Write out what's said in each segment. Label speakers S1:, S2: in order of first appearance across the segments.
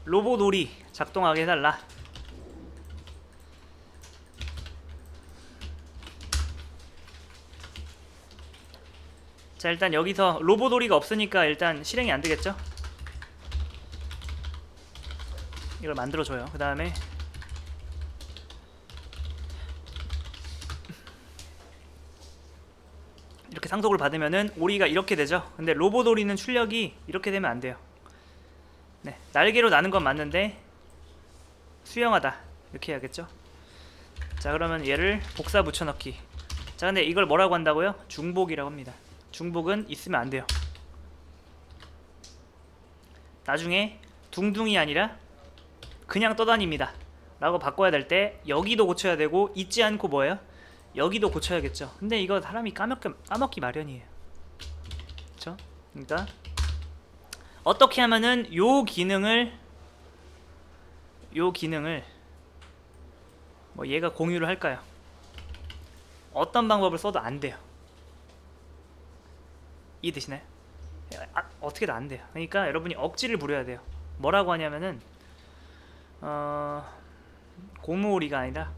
S1: 로봇놀이 작동하게 해달라. 자, 일단 여기서 로봇놀이가 없으니까 일단 실행이 안 되겠죠? 이걸 만들어줘요. 그 다음에 이렇게 상속을 받으면은 오리가 이렇게 되죠. 근데 로봇 오리는 출력이 이렇게 되면 안 돼요. 네, 날개로 나는 건 맞는데 수영하다 이렇게 해야겠죠. 자, 그러면 얘를 복사 붙여넣기. 자, 근데 이걸 뭐라고 한다고요? 중복이라고 합니다. 중복은 있으면 안 돼요. 나중에 둥둥이 아니라 그냥 떠다닙니다 라고 바꿔야 될 때 여기도 고쳐야 되고, 잊지 않고 뭐예요? 여기도 고쳐야겠죠. 근데 이거 사람이 까먹기 마련이에요. 그쵸? 그러니까 어떻게 하면은 요 기능을 뭐 얘가 공유를 할까요? 어떤 방법을 써도 안 돼요. 이해되시나요? 어떻게도 안 돼요. 그러니까 여러분이 억지를 부려야 돼요. 뭐라고 하냐면은 고무오리가 아니라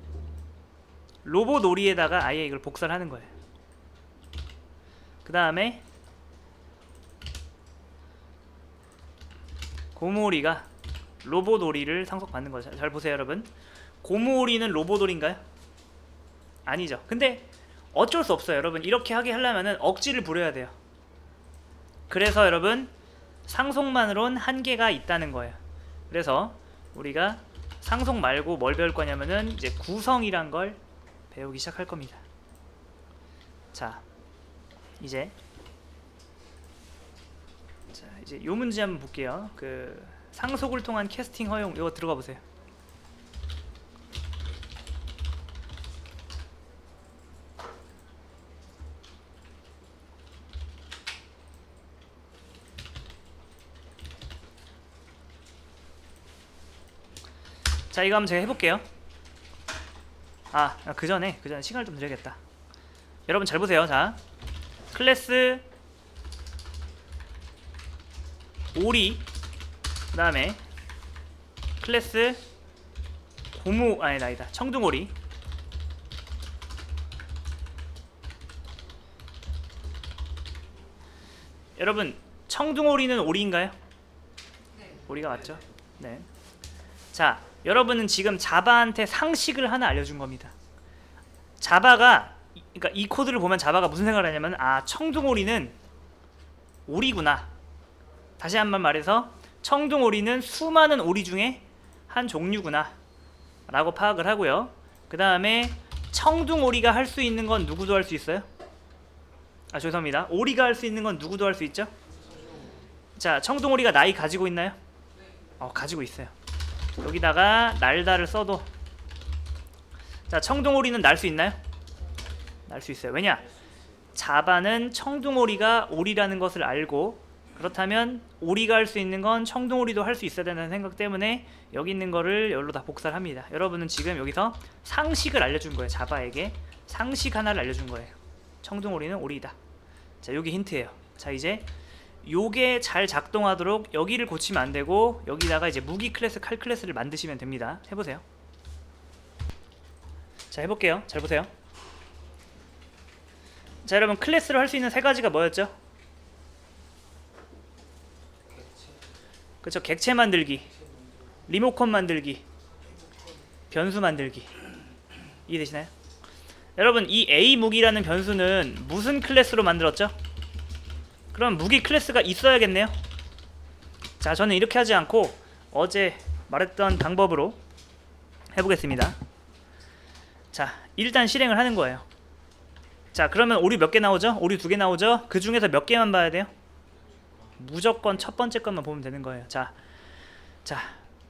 S1: 로봇오리에다가 아예 이걸 복사를 하는 거예요. 그 다음에 고무오리가 로봇오리를 상속받는 거죠. 잘 보세요, 여러분. 고무오리는 로봇오리인가요? 아니죠. 근데 어쩔 수 없어요, 여러분. 이렇게 하게 하려면은 억지를 부려야 돼요. 그래서 여러분, 상속만으론 한계가 있다는 거예요. 그래서 우리가 상속 말고 뭘 배울 거냐면은 이제 구성이란 걸 배우기 시작할 겁니다. 자, 이제 요 문제 한번 볼게요. 그 상속을 통한 캐스팅 허용, 이거 들어가 보세요. 자, 이거 한번 제가 해볼게요. 그 전에 시간을 좀 드려야겠다. 여러분 잘 보세요. 자, 클래스 오리, 그 다음에 클래스 아니다, 청둥오리. 여러분, 청둥오리는 오리인가요?
S2: 네.
S1: 오리가 맞죠? 네. 자, 여러분은 지금 자바한테 상식을 하나 알려준 겁니다. 자바가, 그러니까 이 코드를 보면 자바가 무슨 생각을 하냐면, 청둥오리는 오리구나. 다시 한번 말해서 청둥오리는 수많은 오리 중에 한 종류구나 라고 파악을 하고요. 그 다음에 청둥오리가 할 수 있는 건 누구도 할 수 있어요? 죄송합니다. 오리가 할 수 있는 건 누구도 할 수 있죠? 자, 청둥오리가 나이 가지고 있나요? 가지고 있어요. 여기다가 날다를 써도, 자, 청둥오리는 날 수 있나요? 날 수 있어요. 왜냐? 자바는 청둥오리가 오리라는 것을 알고, 그렇다면 오리가 할 수 있는 건 청둥오리도 할 수 있어야 된다는 생각 때문에 여기 있는 거를 여기로 다 복사를 합니다. 여러분은 지금 여기서 상식을 알려준 거예요. 자바에게 상식 하나를 알려준 거예요. 청둥오리는 오리다. 자, 요게 힌트예요. 자, 이제 요게 잘 작동하도록 여기를 고치면 안 되고, 여기다가 이제 무기 클래스, 칼 클래스를 만드시면 됩니다. 해보세요. 자, 해볼게요. 잘 보세요. 자, 여러분, 클래스로 할 수 있는 세 가지가 뭐였죠? 그쵸? 객체 만들기, 리모컨 만들기, 변수 만들기. 이해되시나요? 여러분, 이 A 무기라는 변수는 무슨 클래스로 만들었죠? 그럼 무기 클래스가 있어야겠네요. 자, 저는 이렇게 하지 않고 어제 말했던 방법으로 해보겠습니다. 자, 일단 실행을 하는 거예요. 자, 그러면 오류 몇 개 나오죠? 오류 2개 나오죠? 그 중에서 몇 개만 봐야 돼요? 무조건 첫 번째 것만 보면 되는 거예요. 자,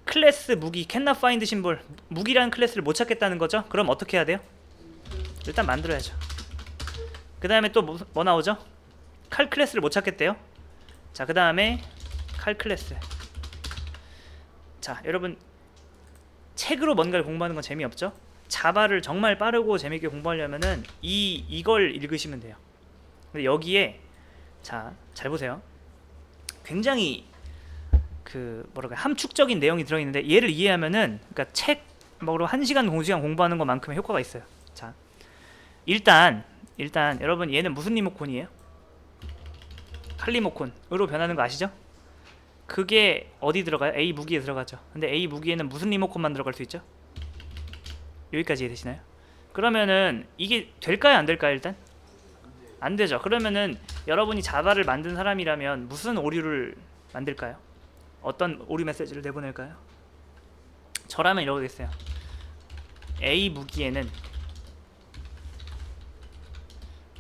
S1: 클래스 무기 cannot find 심볼, 무기라는 클래스를 못 찾겠다는 거죠? 그럼 어떻게 해야 돼요? 일단 만들어야죠. 그 다음에 또 뭐 나오죠? 칼 클래스를 못 찾겠대요. 자, 그 다음에 칼 클래스. 자, 여러분, 책으로 뭔가를 공부하는 건 재미없죠? 자바를 정말 빠르고 재밌게 공부하려면은 이걸 읽으시면 돼요. 근데 여기에, 자, 잘 보세요. 굉장히 그 뭐랄까 함축적인 내용이 들어있는데 얘를 이해하면은 그러니까 책 뭐로 1시간 2시간 공부하는 것만큼의 효과가 있어요. 자, 일단 여러분 얘는 무슨 리모콘이에요? 칼 리모콘으로 변하는 거 아시죠? 그게 어디 들어가요? A 무기에 들어가죠. 근데 A 무기에는 무슨 리모컨만 들어갈 수 있죠? 여기까지 이해되시나요? 그러면은 이게 될까요? 안 될까요? 일단 안 되죠. 그러면은 여러분이 자바를 만든 사람이라면 무슨 오류를 만들까요? 어떤 오류 메시지를 내보낼까요? 저라면 이러겠어요. A 무기에는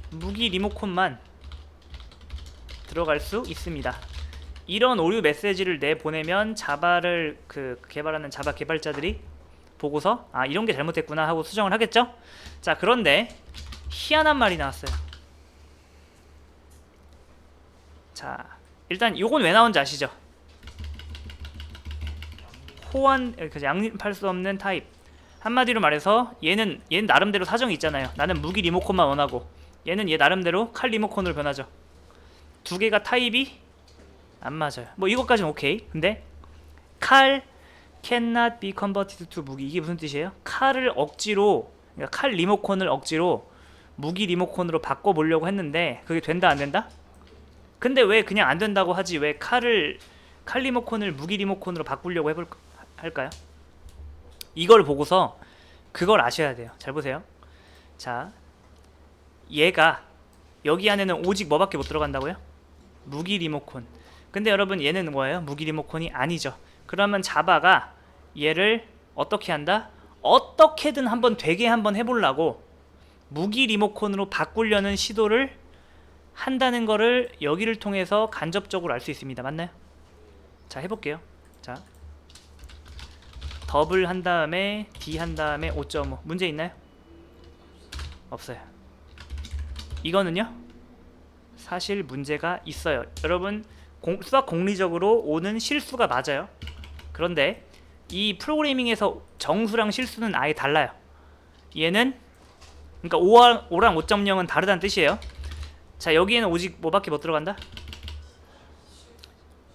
S1: 무기 리모컨만 들어갈 수 있습니다. 이런 오류 메시지를 내보내면 자바를 개발하는 자바 개발자들이 보고서 아 이런 게 잘못됐구나 하고 수정을 하겠죠? 자, 그런데 희한한 말이 나왔어요. 자, 일단 요건 왜 나온지 아시죠? 양립할 수 없는 타입. 한마디로 말해서 얘는 나름대로 사정이 있잖아요. 나는 무기 리모컨만 원하고 얘는 얘 나름대로 칼 리모컨으로 변하죠. 두 개가 타입이 안 맞아요. 뭐 이것까지는 오케이. 근데 칼 cannot be converted to 무기, 이게 무슨 뜻이에요? 칼을 억지로, 그러니까 칼 리모컨을 억지로 무기 리모컨으로 바꿔보려고 했는데 그게 된다 안 된다? 근데 왜 그냥 안 된다고 하지 왜 칼 리모컨을 무기 리모컨으로 바꾸려고 할까요? 이걸 보고서 그걸 아셔야 돼요. 잘 보세요. 자, 얘가 여기 안에는 오직 뭐밖에 못 들어간다고요? 무기 리모컨. 근데 여러분 얘는 뭐예요? 무기 리모컨이 아니죠. 그러면 자바가 얘를 어떻게 한다? 어떻게든 한번 되게 한번 해보려고 무기 리모컨으로 바꾸려는 시도를 한다는 거를 여기를 통해서 간접적으로 알 수 있습니다. 맞나요? 자, 해볼게요. 자, 더블 한 다음에 D 한 다음에 5.5 문제 있나요? 없어요. 이거는요? 사실 문제가 있어요. 여러분 수학 공리적으로 오는 실수가 맞아요. 그런데 이 프로그래밍에서 정수랑 실수는 아예 달라요. 얘는 그러니까 5랑 5.0은 다르다는 뜻이에요. 자, 여기에는 오직 뭐밖에 못 들어간다?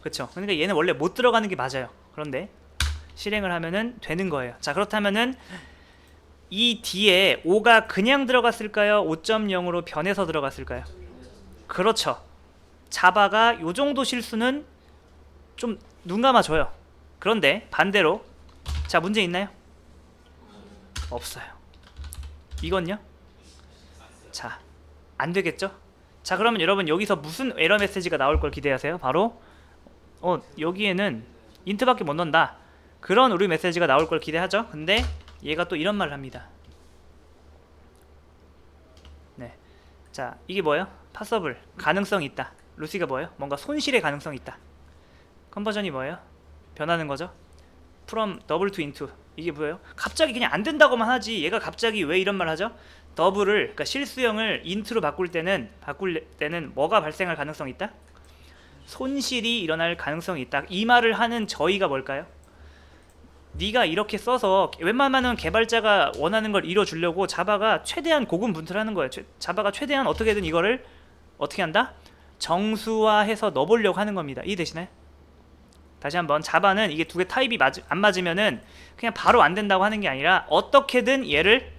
S1: 그쵸? 그러니까 얘는 원래 못 들어가는 게 맞아요. 그런데 실행을 하면은 되는 거예요. 자, 그렇다면은 이 뒤에 5가 그냥 들어갔을까요? 5.0으로 변해서 들어갔을까요? 그렇죠. 자바가 요 정도 실수는 좀 눈 감아줘요. 그런데 반대로 자, 문제 있나요? 없어요. 이건요? 자, 안 되겠죠? 자, 그러면 여러분 여기서 무슨 에러 메시지가 나올 걸 기대하세요? 바로 여기에는 인트밖에 못 넣는다. 그런 오류 메시지가 나올 걸 기대하죠. 근데 얘가 또 이런 말을 합니다. 네. 자, 이게 뭐예요? 파서블, 가능성이 있다. 루시가 뭐예요? 뭔가 손실의 가능성이 있다. 컨버전이 뭐예요? 변하는 거죠. from double to into. 이게 뭐예요? 갑자기 그냥 안 된다고만 하지 얘가 갑자기 왜 이런 말 하죠? 더블을, 그러니까 실수형을 인트로 바꿀 때는 뭐가 발생할 가능성이 있다? 손실이 일어날 가능성이 있다. 이 말을 하는 저희가 뭘까요? 네가 이렇게 써서 웬만하면 개발자가 원하는 걸 이뤄주려고 자바가 최대한 고군분투하는 거예요. 자바가 최대한 어떻게든 이거를 어떻게 한다? 정수화해서 넣어보려고 하는 겁니다. 이해되시나요? 다시 한번, 자바는 이게 두 개 타입이 안 맞으면은 그냥 바로 안 된다고 하는 게 아니라 어떻게든 얘를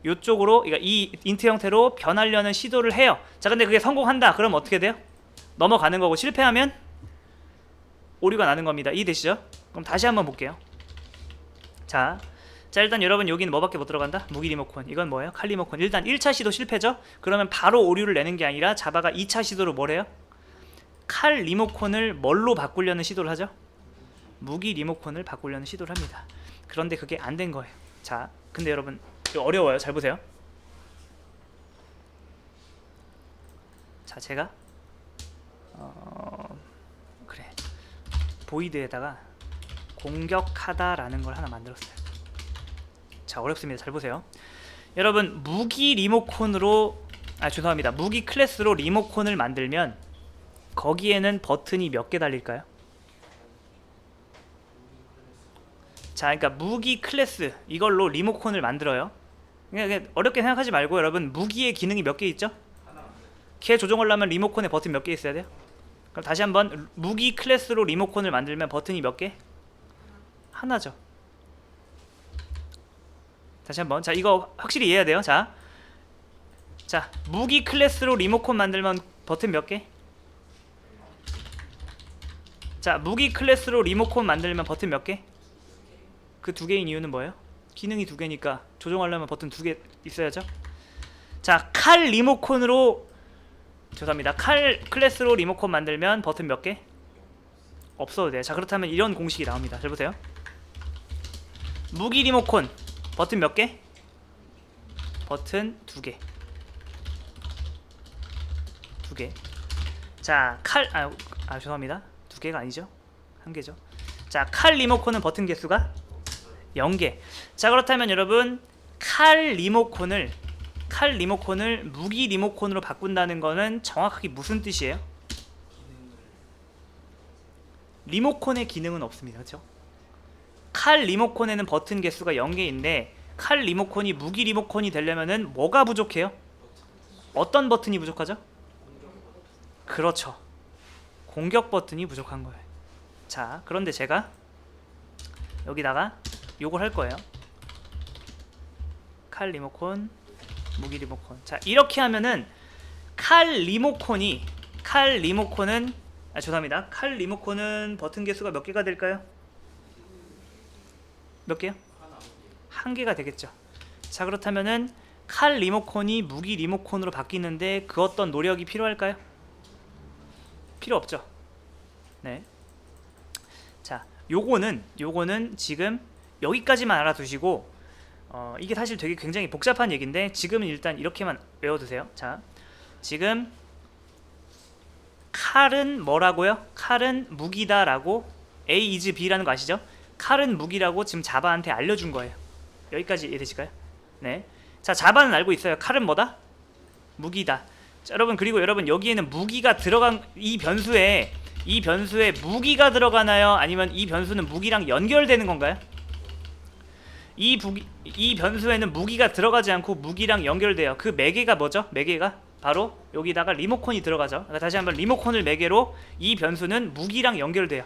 S1: 이쪽으로, 그러니까 이 인트 형태로 변하려는 시도를 해요. 자, 근데 그게 성공한다. 그럼 어떻게 돼요? 넘어가는 거고, 실패하면 오류가 나는 겁니다. 이해되시죠? 그럼 다시 한번 볼게요. 자, 일단 여러분 여기는 뭐밖에 못 들어간다? 무기 리모컨. 이건 뭐예요? 칼 리모컨. 일단 1차 시도 실패죠? 그러면 바로 오류를 내는 게 아니라 자바가 2차 시도로 뭘 해요? 칼 리모컨을 뭘로 바꾸려는 시도를 하죠? 무기 리모컨을 바꾸려는 시도를 합니다. 그런데 그게 안 된 거예요. 자, 근데 여러분 이거 어려워요. 잘 보세요. 자, 제가 그래, 보이드에다가 공격하다라는 걸 하나 만들었어요. 자, 어렵습니다. 잘 보세요. 여러분 무기 리모컨으로 죄송합니다. 무기 클래스로 리모컨을 만들면 거기에는 버튼이 몇 개 달릴까요? 자, 그러니까 무기 클래스 이걸로 리모컨을 만들어요. 그냥 어렵게 생각하지 말고 여러분 무기의 기능이 몇 개 있죠? 걔 조정하려면 리모컨에 버튼 몇 개 있어야 돼요? 그럼 다시 한번 무기 클래스로 리모컨을 만들면 버튼이 몇 개? 하나죠. 다시 한번. 자, 이거 확실히 이해해야 돼요. 자, 무기 클래스로 리모컨 만들면 버튼 몇 개? 자, 무기 클래스로 리모컨 만들면 버튼 몇 개? 그 두 개인 이유는 뭐예요? 기능이 두 개니까 조종하려면 버튼 두 개 있어야죠. 자, 칼 리모컨으로 죄송합니다. 칼 클래스로 리모컨 만들면 버튼 몇 개? 없어도 돼요. 자, 그렇다면 이런 공식이 나옵니다. 잘 보세요. 무기 리모컨 버튼 몇 개? 버튼 두 개. 두 개. 자, 죄송합니다. 두 개가 아니죠. 한 개죠. 자, 칼 리모컨은 버튼 개수가 0개. 자, 그렇다면 여러분 칼 리모컨을 무기 리모컨으로 바꾼다는 거는 정확하게 무슨 뜻이에요? 리모컨의 기능은 없습니다. 그렇죠? 칼 리모컨에는 버튼 개수가 0개인데 칼 리모컨이 무기 리모컨이 되려면은 뭐가 부족해요? 어떤 버튼이 부족하죠? 그렇죠. 공격 버튼이 부족한 거예요. 자, 그런데 제가 여기다가 요걸 할 거예요. 칼 리모컨, 무기 리모컨. 자, 이렇게 하면은 칼 리모컨은 죄송합니다. 칼 리모컨은 버튼 개수가 몇 개가 될까요? 몇 개요? 한 개가 되겠죠. 자, 그렇다면은 칼 리모컨이 무기 리모컨으로 바뀌는데 그 어떤 노력이 필요할까요? 필요 없죠. 네. 자, 요거는 지금 여기까지만 알아두시고 이게 사실 되게 굉장히 복잡한 얘기인데 지금은 일단 이렇게만 외워두세요. 자, 지금 칼은 뭐라고요? 칼은 무기다라고 A is B라는 거 아시죠? 칼은 무기라고 지금 자바한테 알려준 거예요. 여기까지 이해되실까요? 네. 자, 자바는 알고 있어요. 칼은 뭐다? 무기다. 자, 그리고 여러분 여기에는 무기가 들어간 이 변수에 무기가 들어가나요? 아니면 이 변수는 무기랑 연결되는 건가요? 이 변수에는 무기가 들어가지 않고 무기랑 연결돼요. 그 매개가 뭐죠? 매개가 바로 여기다가 리모컨이 들어가죠. 그러니까 다시 한번 리모컨을 매개로 이 변수는 무기랑 연결돼요.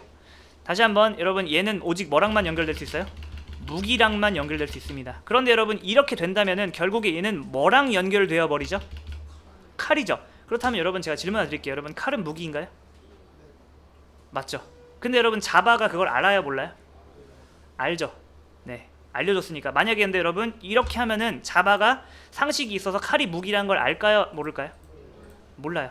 S1: 다시 한번 여러분 얘는 오직 뭐랑만 연결될 수 있어요? 무기랑만 연결될 수 있습니다. 그런데 여러분 이렇게 된다면은 결국에 얘는 뭐랑 연결되어 버리죠? 칼이죠. 그렇다면 여러분 제가 질문 하나 드릴게요. 여러분 칼은 무기인가요? 맞죠? 근데 여러분 자바가 그걸 알아요, 몰라요? 알죠. 네, 알려줬으니까. 만약에 근데 여러분 이렇게 하면은 자바가 상식이 있어서 칼이 무기란 걸 알까요? 모를까요? 몰라요.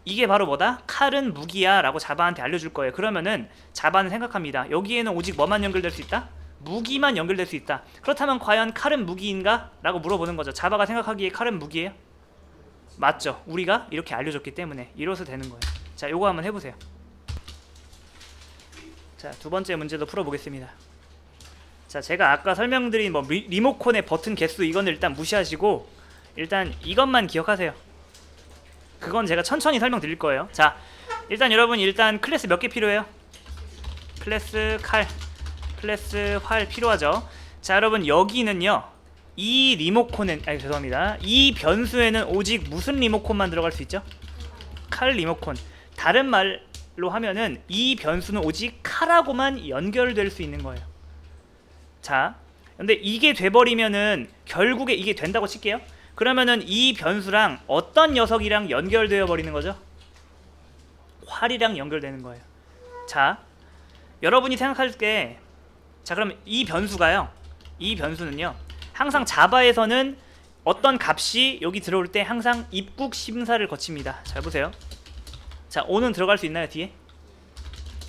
S1: 이게 바로 뭐다? 칼은 무기야 라고 자바한테 알려줄 거예요. 그러면은 자바는 생각합니다. 여기에는 오직 뭐만 연결될 수 있다? 무기만 연결될 수 있다. 그렇다면 과연 칼은 무기인가? 라고 물어보는 거죠. 자바가 생각하기에 칼은 무기예요? 맞죠. 우리가 이렇게 알려줬기 때문에 이로써 되는 거예요. 자, 요거 한번 해보세요. 자, 두 번째 문제도 풀어보겠습니다. 자, 제가 아까 설명드린 뭐 리모컨의 버튼 개수 이건 일단 무시하시고 일단 이것만 기억하세요. 그건 제가 천천히 설명드릴 거예요. 자, 일단 여러분 클래스 몇 개 필요해요? 클래스 칼, 클래스 활 필요하죠. 자, 여러분 여기는요 이 리모컨은 죄송합니다. 이 변수에는 오직 무슨 리모컨만 들어갈 수 있죠? 칼 리모컨. 다른 말로 하면은 이 변수는 오직 칼하고만 연결될 수 있는 거예요. 자, 근데 이게 돼버리면은 결국에 이게 된다고 칠게요. 그러면은 이 변수랑 어떤 녀석이랑 연결되어 버리는 거죠? 활이랑 연결되는 거예요. 자, 여러분이 생각할 때, 자, 그럼 이 변수는요 항상 자바에서는 어떤 값이 여기 들어올 때 항상 입국 심사를 거칩니다. 잘 보세요. 자, 5는 들어갈 수 있나요? 뒤에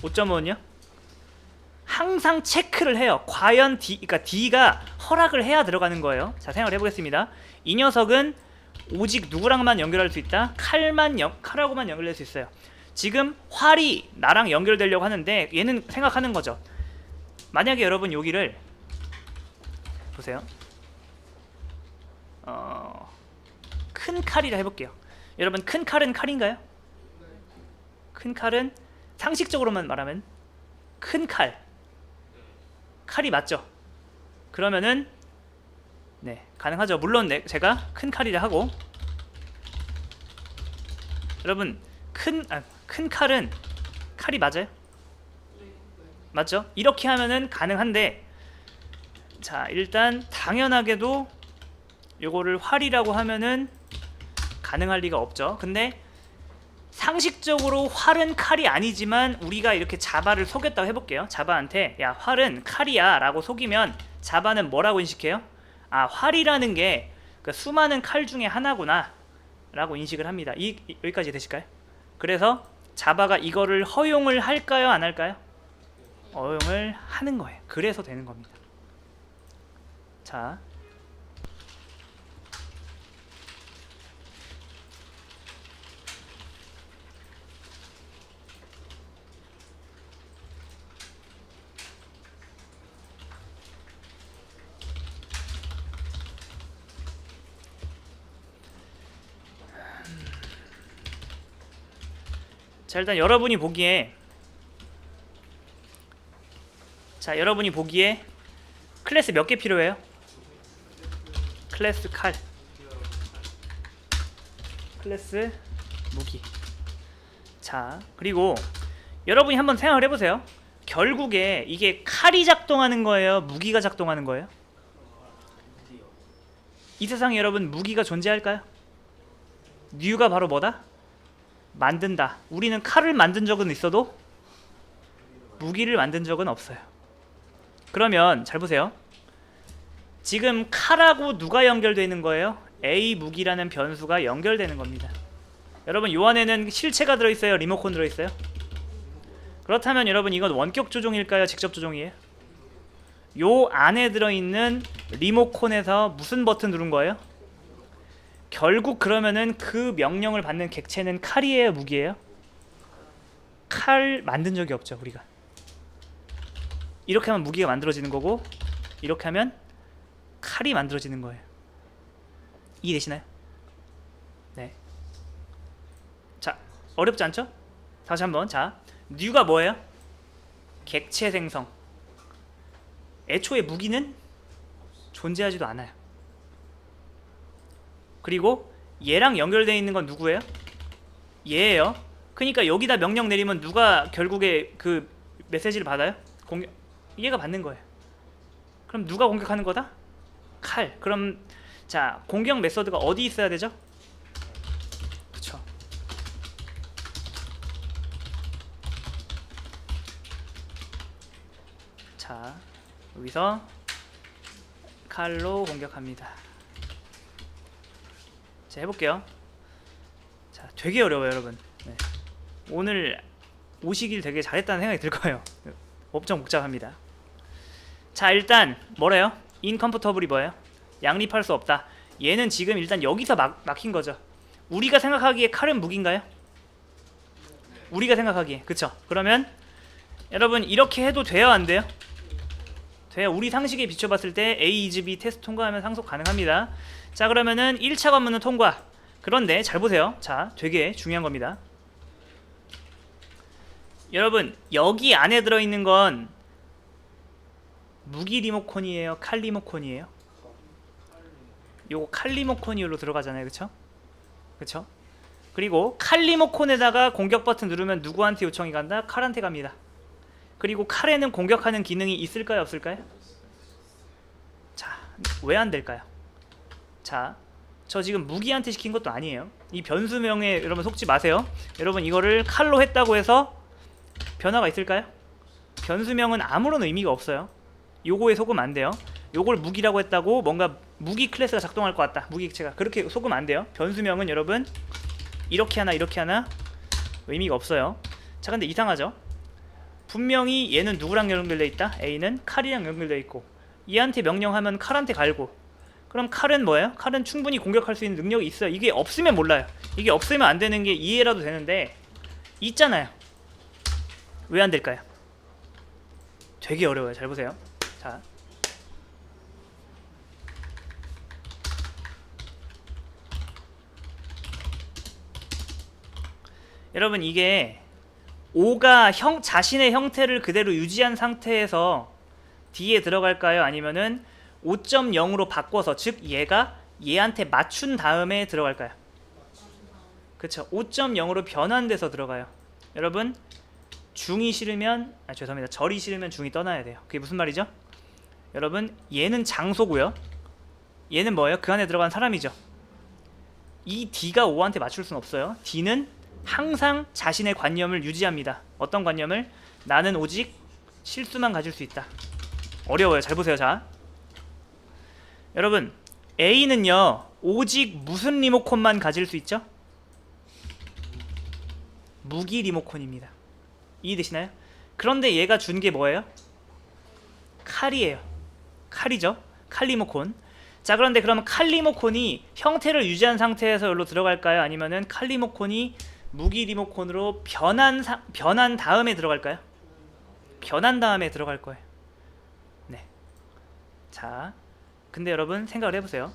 S1: 5.5는요? 항상 체크를 해요. 과연 그러니까 D가 허락을 해야 들어가는 거예요. 자, 생각을 해보겠습니다. 이 녀석은 오직 누구랑만 연결할 수 있다? 칼하고만 연결될 수 있어요. 지금 활이 나랑 연결되려고 하는데 얘는 생각하는 거죠. 만약에 여러분 여기를 보세요. 큰 칼이라 해볼게요. 여러분 큰 칼은 칼인가요? 큰 칼은 상식적으로만 말하면 큰 칼이 맞죠? 그러면은 네, 가능하죠. 물론 제가 큰 칼이라 하고 여러분 큰 칼이 맞아요? 맞죠? 이렇게 하면은 가능한데, 자 일단 당연하게도 요거를 활이라고 하면은 가능할 리가 없죠. 근데 상식적으로 활은 칼이 아니지만 우리가 이렇게 자바를 속였다고 해볼게요. 자바한테 야 활은 칼이야 라고 속이면 자바는 뭐라고 인식해요? 아 활이라는 게 그 수많은 칼 중에 하나구나 라고 인식을 합니다. 여기까지 되실까요? 그래서 자바가 이거를 허용을 할까요 안 할까요? 허용을 하는 거예요. 그래서 되는 겁니다. 자 일단 여러분이 보기에 클래스 몇 개 필요해요? 클래스 칼, 클래스 무기. 자 그리고 여러분이 한번 생각을 해보세요. 결국에 이게 칼이 작동하는 거예요? 무기가 작동하는 거예요? 이 세상에 여러분 무기가 존재할까요? 뉴가 바로 뭐다? 만든다. 우리는 칼을 만든 적은 있어도 무기를 만든 적은 없어요. 그러면 잘 보세요. 지금 칼하고 누가 연결되어 있는 거예요? A 무기라는 변수가 연결되는 겁니다. 여러분 요 안에는 실체가 들어있어요? 리모컨 들어있어요? 그렇다면 여러분 이건 원격 조종일까요? 직접 조종이에요? 요 안에 들어있는 리모컨에서 무슨 버튼 누른 거예요? 결국 그러면은 그 명령을 받는 객체는 칼이에요? 무기예요? 칼 만든 적이 없죠 우리가. 이렇게 하면 무기가 만들어지는 거고 이렇게 하면 칼이 만들어지는 거예요. 이해되시나요? 네. 자 어렵지 않죠? 다시 한번. 자 뉴가 뭐예요? 객체 생성. 애초에 무기는 존재하지도 않아요. 그리고 얘랑 연결되어 있는 건 누구예요? 얘예요. 그러니까 여기다 명령 내리면 누가 결국에 그 메시지를 받아요? 얘가 받는 거예요. 그럼 누가 공격하는 거다? 칼. 그럼 자 공격 메서드가 어디 있어야 되죠? 그쵸. 자 여기서 칼로 공격합니다. 자 해볼게요. 자 되게 어려워요 여러분. 네. 오늘 오시길 되게 잘했다는 생각이 들 거예요. 엄청 복잡합니다. 자 일단 뭐래요? 인컴포터블이 뭐예요? 양립할 수 없다. 얘는 지금 일단 여기서 막힌 거죠. 우리가 생각하기에 칼은 무기인가요? 우리가 생각하기에. 그쵸? 그러면 여러분 이렇게 해도 돼요 안 돼요? 돼요. 우리 상식에 비춰봤을 때 A is B 테스트 통과하면 상속 가능합니다. 자 그러면은 1차 관문은 통과. 그런데 잘 보세요. 자 되게 중요한 겁니다. 여러분 여기 안에 들어있는 건 무기 리모컨이에요? 칼 리모컨이에요? 요거 칼 리모컨으로 들어가잖아요. 그쵸? 그쵸? 그리고 칼 리모컨에다가 공격 버튼 누르면 누구한테 요청이 간다? 칼한테 갑니다. 그리고 칼에는 공격하는 기능이 있을까요? 없을까요? 자, 왜 안 될까요? 자, 저 지금 무기한테 시킨 것도 아니에요. 이 변수명에 여러분 속지 마세요. 여러분 이거를 칼로 했다고 해서 변화가 있을까요? 변수명은 아무런 의미가 없어요. 요거에 속으면 안 돼요. 요걸 무기라고 했다고 뭔가 무기 클래스가 작동할 것 같다. 무기 객체가 그렇게 속으면 안 돼요. 변수명은 여러분 이렇게 하나 이렇게 하나 의미가 없어요. 자 근데 이상하죠? 분명히 얘는 누구랑 연결되어 있다? A는 칼이랑 연결되어 있고 얘한테 명령하면 칼한테 갈고 그럼 칼은 뭐예요? 칼은 충분히 공격할 수 있는 능력이 있어요. 이게 없으면 몰라요. 이게 없으면 안 되는 게 이해라도 되는데 있잖아요. 왜 안 될까요? 되게 어려워요. 잘 보세요. 자, 여러분 이게 O가 자신의 형태를 그대로 유지한 상태에서 D에 들어갈까요? 아니면은 5.0으로 바꿔서 즉 얘가 얘한테 맞춘 다음에 들어갈까요? 그쵸. 5.0으로 변환돼서 들어가요. 여러분 중이 싫으면 죄송합니다. 절이 싫으면 중이 떠나야 돼요. 그게 무슨 말이죠? 여러분 얘는 장소고요. 얘는 뭐예요? 그 안에 들어간 사람이죠. 이 D가 O한테 맞출 수는 없어요. D는 항상 자신의 관념을 유지합니다. 어떤 관념을? 나는 오직 실수만 가질 수 있다. 어려워요. 잘 보세요. 자, 여러분 A는요 오직 무슨 리모컨만 가질 수 있죠? 무기 리모컨입니다. 이해되시나요? 그런데 얘가 준 게 뭐예요? 칼이에요. 칼이죠. 칼 리모컨. 자, 그런데 그러면 칼 리모컨이 형태를 유지한 상태에서 여기로 들어갈까요? 아니면은 칼 리모컨이 무기 리모컨으로 변한 다음에 들어갈까요? 변한 다음에 들어갈 거예요. 네. 자, 근데 여러분 생각을 해보세요.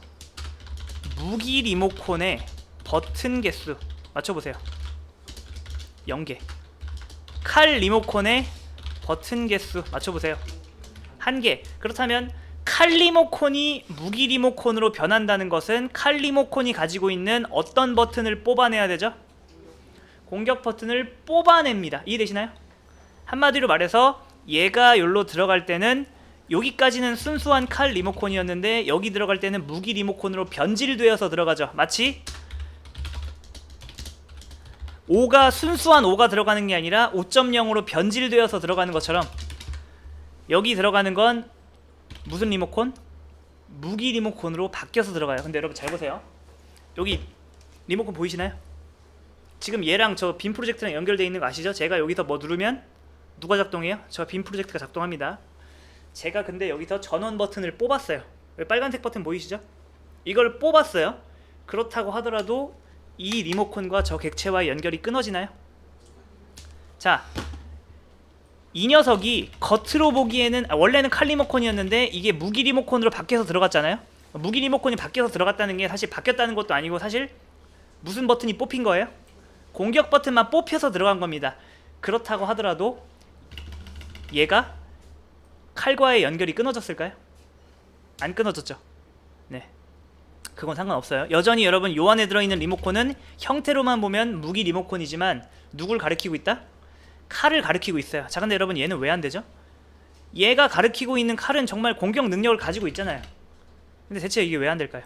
S1: 무기 리모컨의 버튼 개수 맞춰보세요. 0개. 칼 리모컨의 버튼 개수 맞춰보세요. 1개. 그렇다면 칼 리모컨이 무기 리모컨으로 변한다는 것은 칼 리모컨이 가지고 있는 어떤 버튼을 뽑아내야 되죠? 공격 버튼을 뽑아냅니다. 이해되시나요? 한마디로 말해서 얘가 여기로 들어갈 때는 여기까지는 순수한 칼 리모컨이었는데 여기 들어갈 때는 무기 리모컨으로 변질되어서 들어가죠. 마치 5가 순수한 5가 들어가는 게 아니라 5.0으로 변질되어서 들어가는 것처럼 여기 들어가는 건 무슨 리모컨? 무기 리모컨으로 바뀌어서 들어가요. 근데 여러분 잘 보세요. 여기 리모컨 보이시나요? 지금 얘랑 저 빔 프로젝트랑 연결되어 있는 거 아시죠? 제가 여기서 뭐 누르면 누가 작동해요? 저 빔 프로젝트가 작동합니다. 제가 근데 여기서 전원 버튼을 뽑았어요. 빨간색 버튼 보이시죠? 이걸 뽑았어요. 그렇다고 하더라도 이 리모컨과 저 객체와의 연결이 끊어지나요? 자, 이 녀석이 겉으로 보기에는 원래는 칼 리모컨이었는데 이게 무기 리모컨으로 바뀌어서 들어갔잖아요. 무기 리모컨이 바뀌어서 들어갔다는 게 사실 바뀌었다는 것도 아니고 사실 무슨 버튼이 뽑힌 거예요? 공격 버튼만 뽑혀서 들어간 겁니다. 그렇다고 하더라도 얘가 칼과의 연결이 끊어졌을까요? 안 끊어졌죠. 네, 그건 상관없어요. 여전히 여러분 요 안에 들어있는 리모컨은 형태로만 보면 무기 리모컨이지만 누굴 가리키고 있다? 칼을 가리키고 있어요. 자, 근데 여러분 얘는 왜 안 되죠? 얘가 가리키고 있는 칼은 정말 공격 능력을 가지고 있잖아요. 근데 대체 이게 왜 안 될까요?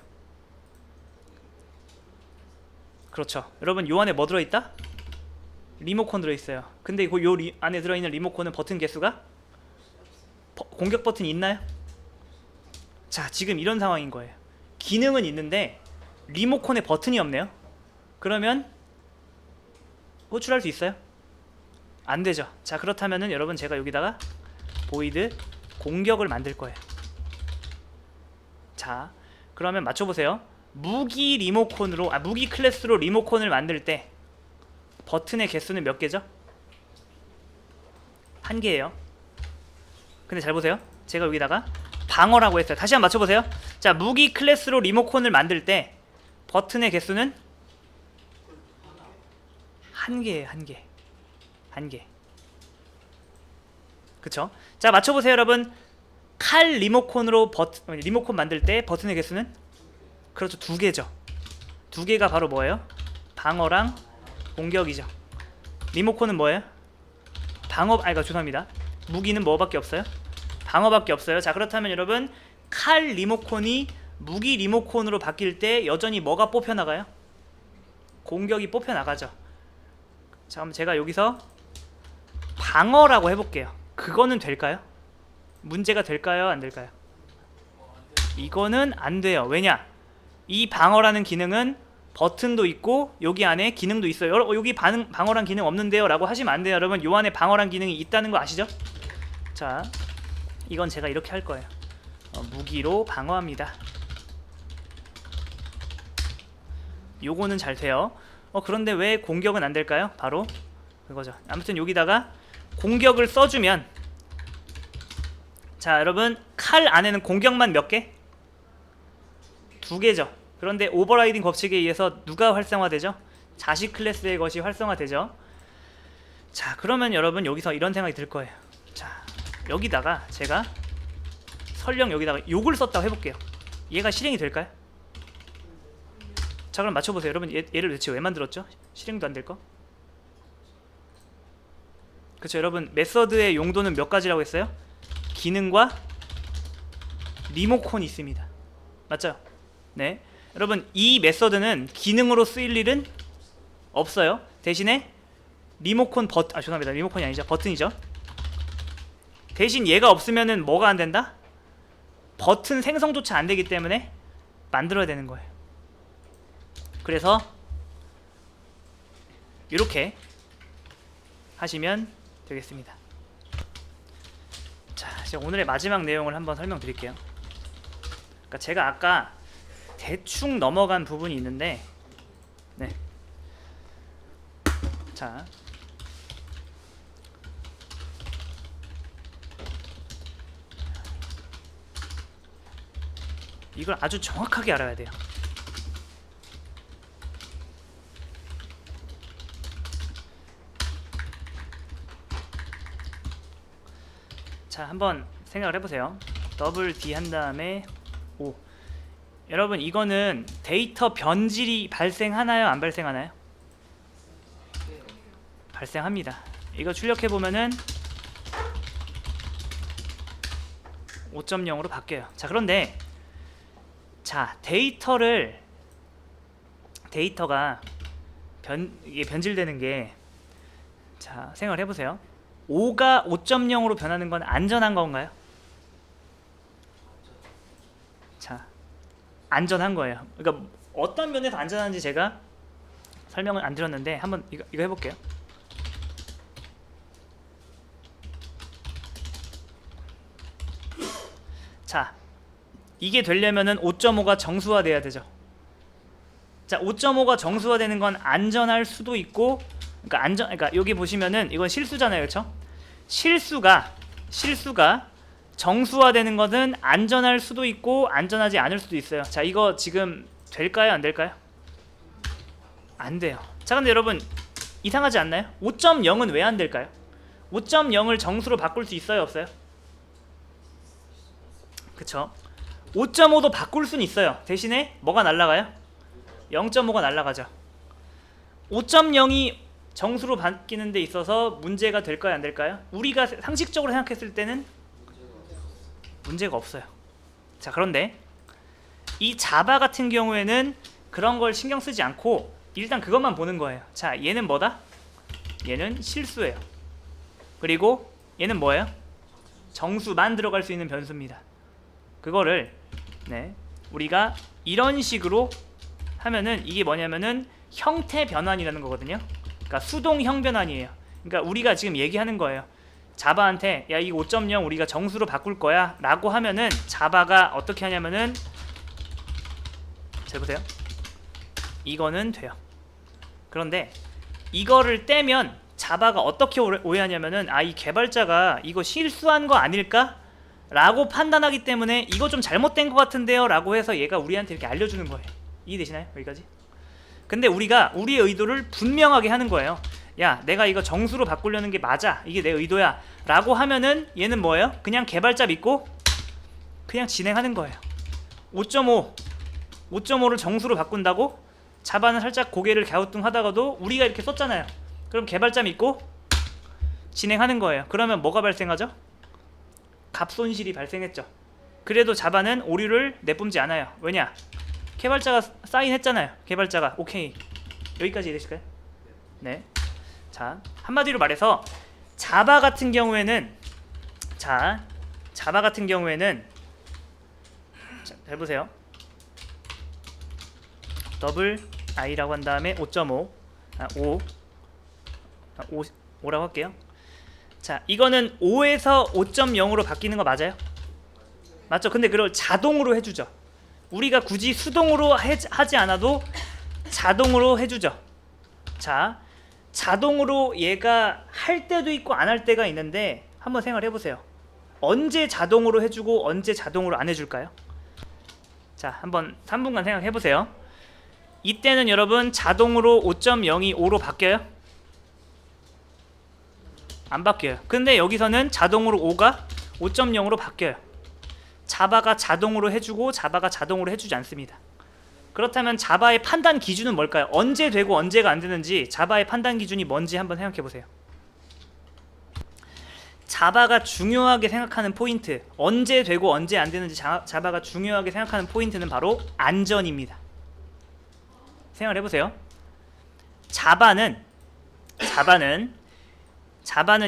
S1: 그렇죠. 여러분 요 안에 뭐 들어있다? 리모컨 들어있어요. 근데 요 안에 들어있는 리모컨은 버튼 개수가 공격 버튼이 있나요? 자, 지금 이런 상황인 거예요. 기능은 있는데 리모컨에 버튼이 없네요. 그러면 호출할 수 있어요? 안 되죠. 자, 그렇다면은 여러분 제가 여기다가 보이드 공격을 만들 거예요. 자, 그러면 맞춰보세요. 무기 리모컨으로 무기 클래스로 리모컨을 만들 때 버튼의 개수는 몇 개죠? 1개예요. 근데 잘 보세요. 제가 여기다가 방어라고 했어요. 다시 한번 맞춰보세요. 자, 무기 클래스로 리모컨을 만들 때 버튼의 개수는 1개예요. 1개. 1개. 그쵸? 자, 맞춰보세요 여러분. 칼 리모컨으로 리모컨 만들 때 버튼의 개수는? 그렇죠. 2개죠. 2개가 바로 뭐예요? 방어랑 공격이죠. 리모컨은 뭐예요? 죄송합니다. 무기는 뭐밖에 없어요? 방어밖에 없어요. 자, 그렇다면 여러분 칼 리모컨이 무기 리모컨으로 바뀔 때 여전히 뭐가 뽑혀나가요? 공격이 뽑혀나가죠. 자, 그럼 제가 여기서 방어라고 해볼게요. 그거는 될까요? 문제가 될까요? 안 될까요? 이거는 안 돼요. 왜냐? 이 방어라는 기능은 버튼도 있고 여기 안에 기능도 있어요. 여기 방어란 기능 없는데요 라고 하시면 안 돼요. 여러분 요 안에 방어란 기능이 있다는 거 아시죠? 자, 이건 제가 이렇게 할 거예요. 무기로 방어합니다. 요거는 잘 돼요. 그런데 왜 공격은 안 될까요? 바로 그거죠. 아무튼 여기다가 공격을 써주면, 자 여러분 칼 안에는 공격만 몇 개? 2개죠. 그런데 오버라이딩 법칙에 의해서 누가 활성화되죠? 자식 클래스의 것이 활성화되죠. 자, 그러면 여러분 여기서 이런 생각이 들 거예요. 자, 여기다가 제가 설령 여기다가 욕을 썼다고 해볼게요. 얘가 실행이 될까요? 자, 그럼 맞춰보세요. 여러분 얘를 대체 왜 만들었죠? 실행도 안 될 거? 그렇죠. 여러분 메서드의 용도는 몇 가지라고 했어요? 기능과 리모컨이 있습니다. 맞죠? 네. 여러분 이 메서드는 기능으로 쓰일 일은 없어요. 대신에 리모컨 죄송합니다. 리모컨이 아니죠. 버튼이죠. 대신 얘가 없으면은 뭐가 안 된다? 버튼 생성조차 안 되기 때문에 만들어야 되는 거예요. 그래서 이렇게 하시면 되겠습니다. 자, 이제 오늘의 마지막 내용을 한번 설명드릴게요. 그러니까 제가 아까 대충 넘어간 부분이 있는데, 네. 자, 이걸 아주 정확하게 알아야 돼요. 자, 한번 생각을 해보세요. 더블 D 한 다음에 O. 여러분 이거는 데이터 변질이 발생하나요? 안 발생하나요? 발생합니다. 이거 출력해보면은 5.0으로 바뀌어요. 자, 그런데 자, 데이터가 이게 변질되는 게, 자, 생각을 해보세요. 5가 5.0으로 변하는 건 안전한 건가요? 자, 안전한 거예요. 그러니까 어떤 면에서 안전한지 제가 설명을 안 드렸는데 한번 이거 해볼게요. 자, 이게 되려면은 5.5가 정수화돼야 되죠. 자, 5.5가 정수화되는 건 안전할 수도 있고, 그러니까 여기 보시면은 이건 실수잖아요, 그렇죠? 실수가 정수화되는 것은 안전할 수도 있고 안전하지 않을 수도 있어요. 자, 이거 지금 될까요, 안 될까요? 안 돼요. 자, 근데 여러분 이상하지 않나요? 5.0은 왜 안 될까요? 5.0을 정수로 바꿀 수 있어요, 없어요? 그쵸? 5.5도 바꿀 수는 있어요. 대신에 뭐가 날라가요? 0.5가 날라가죠. 5.0이 정수로 바뀌는 데 있어서 문제가 될까요, 안 될까요? 우리가 상식적으로 생각했을 때는 문제가 없어요. 자, 그런데 이 자바 같은 경우에는 그런 걸 신경 쓰지 않고 일단 그것만 보는 거예요. 자, 얘는 뭐다? 얘는 실수예요. 그리고 얘는 뭐예요? 정수만 들어갈 수 있는 변수입니다. 그거를 우리가 이런 식으로 하면은 이게 뭐냐면은 형태 변환이라는 거거든요. 그러니까 수동형 변환이에요. 그러니까 우리가 지금 얘기하는 거예요. 자바한테 야, 이 5.0 우리가 정수로 바꿀 거야 라고 하면은 자바가 어떻게 하냐면은, 잘 보세요. 이거는 돼요. 그런데 이거를 떼면 자바가 어떻게 오해하냐면은, 아, 이 개발자가 이거 실수한 거 아닐까? 라고 판단하기 때문에 이거 좀 잘못된 것 같은데요 라고 해서 얘가 우리한테 이렇게 알려주는 거예요. 이해되시나요? 여기까지? 근데 우리가 우리의 의도를 분명하게 하는 거예요. 야, 내가 이거 정수로 바꾸려는 게 맞아, 이게 내 의도야 라고 하면은 얘는 뭐예요? 그냥 개발자 믿고 그냥 진행하는 거예요. 5.5를 정수로 바꾼다고? 자바는 살짝 고개를 갸우뚱하다가도 우리가 이렇게 썼잖아요. 그럼 개발자 믿고 진행하는 거예요. 그러면 뭐가 발생하죠? 값 손실이 발생했죠. 그래도 자바는 오류를 내뿜지 않아요. 왜냐? 개발자가 사인했잖아요. 개발자가 오케이. 여기까지 이해되실까요? 네. 자, 한마디로 말해서 자바 같은 경우에는 자, 잘 보세요. 더블 i라고 한 다음에 5라고 할게요. 자, 이거는 5에서 5.0으로 바뀌는 거 맞아요? 맞죠? 근데 그걸 자동으로 해주죠. 우리가 굳이 수동으로 하지 않아도 자동으로 해주죠. 자, 자동으로 얘가 할 때도 있고 안 할 때가 있는데 한번 생각을 해보세요. 언제 자동으로 해주고 언제 자동으로 안 해줄까요? 자, 한번 3분간 생각해보세요. 이때는 여러분 자동으로 5.0이 5로 바뀌어요? 안 바뀌어요. 근데 여기서는 자동으로 5가 5.0으로 바뀌어요. 자바가 자동으로 해주고 자바가 자동으로 해주지 않습니다. 그렇다면 자바의 판단 기준은 뭘까요? 언제 되고 언제가 안 되는지 자바의 판단 기준이 뭔지 한번 생각해 보세요. 자바가 중요하게 생각하는 포인트, 언제 되고 언제 안 되는지 자바가 중요하게 생각하는 포인트는 바로 안전입니다. 생각을 해보세요. 자바는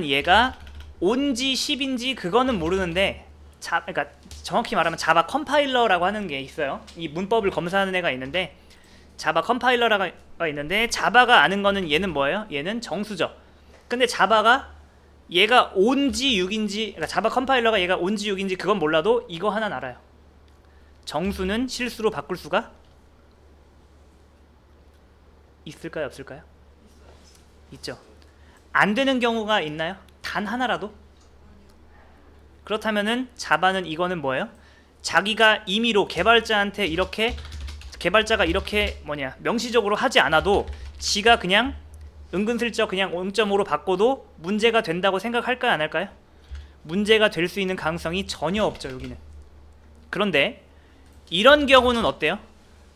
S1: 얘가 온지 10인지 그거는 모르는데 그러니까 정확히 말하면 자바 컴파일러라고 하는 게 있어요. 이 문법을 검사하는 애가 있는데 자바 컴파일러가 있는데 자바가 아는 거는 얘는 뭐예요? 얘는 정수죠. 근데 자바가 얘가 온지 6인지 그러니까 자바 컴파일러가 얘가 온지 6인지 그건 몰라도 이거 하나는 알아요. 정수는 실수로 바꿀 수가 있을까요? 없을까요? 있죠. 안 되는 경우가 있나요? 단 하나라도? 그렇다면은 자바는 이거는 뭐예요? 자기가 임의로 개발자가 이렇게 명시적으로 하지 않아도 지가 그냥 은근슬쩍 그냥 0.5로 바꿔도 문제가 된다고 생각할까요? 안 할까요? 문제가 될 수 있는 가능성이 전혀 없죠. 여기는. 그런데 이런 경우는 어때요?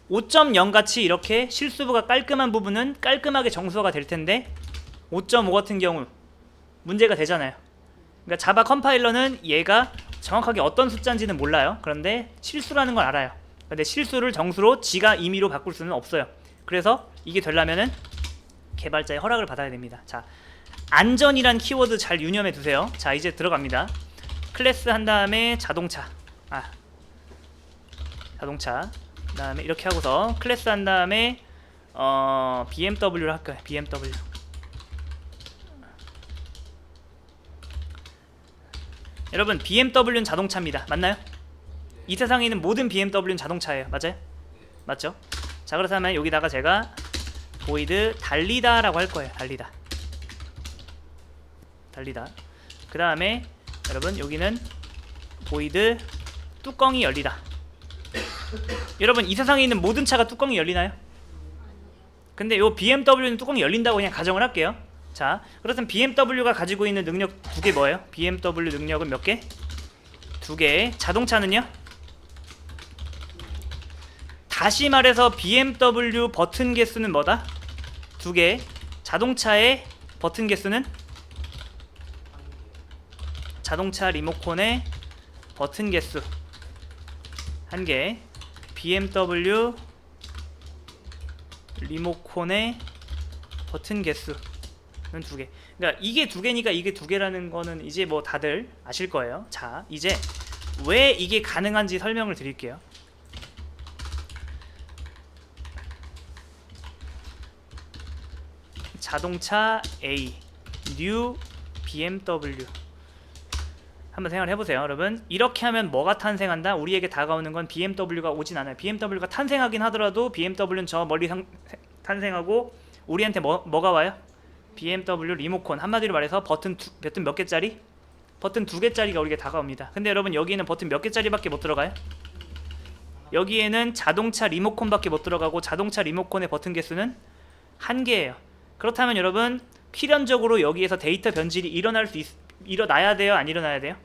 S1: 5.0 같이 이렇게 실수부가 깔끔한 부분은 깔끔하게 정수화가 될 텐데 5.5 같은 경우 문제가 되잖아요. 그러니까 자바 컴파일러는 얘가 정확하게 어떤 숫자인지는 몰라요. 그런데 실수라는 걸 알아요. 근데 실수를 정수로 지가 임의로 바꿀 수는 없어요. 그래서 이게 되려면은 개발자의 허락을 받아야 됩니다. 자, 안전이란 키워드 잘 유념해 두세요. 자, 이제 들어갑니다. 클래스 한 다음에 자동차. 그 다음에 이렇게 하고서 클래스 한 다음에 BMW를 할 거예요. BMW. 여러분, BMW는 자동차입니다. 맞나요? 이 세상에 있는 모든 BMW는 자동차예요. 맞아요? 맞죠? 자, 그렇다면 여기다가 제가 보이드 달리다라고 할 거예요. 달리다. 그 다음에 여러분 여기는 보이드 뚜껑이 열리다. 여러분, 이 세상에 있는 모든 차가 뚜껑이 열리나요? 근데 요 BMW는 뚜껑이 열린다고 그냥 가정을 할게요. 자, 그렇다면 BMW가 가지고 있는 능력 두 개 뭐예요? BMW 능력은 몇 개? 두 개. 자동차는요? 다시 말해서 BMW 버튼 개수는 뭐다? 두 개. 자동차의 버튼 개수는? 자동차 리모컨의 버튼 개수 한 개. BMW 리모컨의 버튼 개수는 두 개. 그러니까 이게 두 개니까 이게 두 개라는 거는 이제 뭐 다들 아실 거예요. 자, 이제 왜 이게 가능한지 설명을 드릴게요. 자동차 A, New BMW. 한번 생각을 해보세요. 여러분, 이렇게 하면 뭐가 탄생한다? 우리에게 다가오는 건 BMW가 오진 않아요. BMW가 탄생하긴 하더라도 BMW는 저 멀리 탄생하고 우리한테 뭐가 와요? BMW 리모컨. 한마디로 말해서 버튼 몇 개짜리? 버튼 두 개짜리가 우리에게 다가옵니다. 근데 여러분, 여기에는 버튼 몇 개짜리밖에 못 들어가요? 여기에는 자동차 리모컨밖에 못 들어가고 자동차 리모컨의 버튼 개수는 한 개예요. 그렇다면 여러분, 필연적으로 여기에서 데이터 변질이 일어나야 돼요? 안 일어나야 돼요?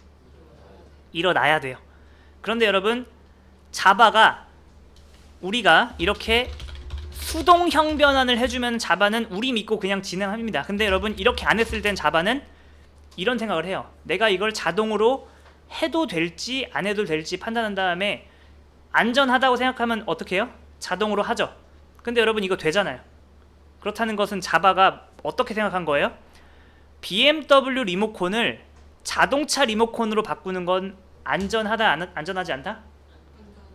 S1: 일어나야 돼요. 그런데 여러분, 자바가 우리가 이렇게 수동형 변환을 해주면 자바는 우리 믿고 그냥 진행합니다. 근데 여러분, 이렇게 안 했을 땐 자바는 이런 생각을 해요. 내가 이걸 자동으로 해도 될지 안 해도 될지 판단한 다음에 안전하다고 생각하면 어떻게 해요? 자동으로 하죠. 근데 여러분, 이거 되잖아요. 그렇다는 것은 자바가 어떻게 생각한 거예요? BMW 리모컨을 자동차 리모컨으로 바꾸는 건 안전하다, 안전하지 않다?